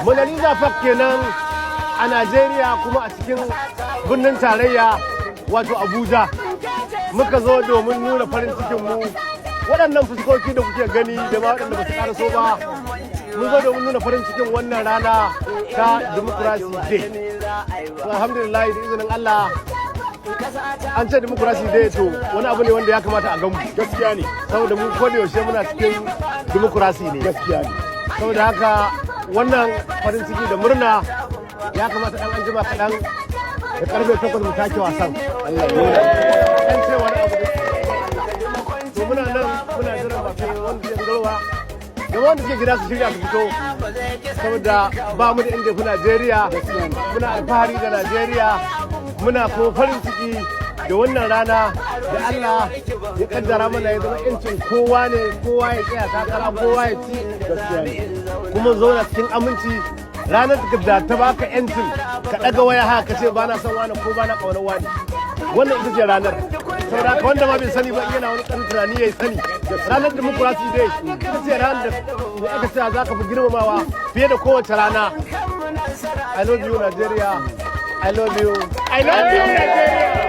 Mona Lisa Park kenan a Najeriya kuma a cikin birnin tarayya wato Abuja. Muka zo domin nuna farin cikin mu. Waɗannan fuskoki da kuke gani da ma waɗanda ba su ƙaraso ba. Mun zo domin nuna farin cikin wannan rana ta Democracy Day. Alhamdulillah da izinin Allah an ce Democracy Day to wani abu ne wanda ya kamata a gamu. Gaskiya ne. Saboda mu ko da yaushe muna cikin Democracy ne. Gaskiya ne. Saboda haka wannan farin ciki da murna ya kamata ɗan an jima kaɗan da ƙarfe 8 mu take wasan. Allah ya ɗan ce wani abu to muna nan muna jiran ba kai wanda ya garwa da wanda suke gida su shirya su fito saboda ba mu da inda fi Najeriya muna alfahari da Najeriya muna kuma farin ciki da wannan rana da Allah ya kaddara mana ya zama yancin kowa ne kowa ya tsaya takara kowa ya ci kuma zauna cikin aminci ranar da ta baka yancin ka daga waya haka ka ce ba na son wani ko ba na kaunar wani wannan ita ce ranar saboda haka wanda ma bai sani ba yana wani ɗan tunani ya sani ranar Democracy Day ita ce ranar da aka ce za ka fi girmamawa fiye da kowace rana. I love you Nigeria, I love you, I love you Nigeria.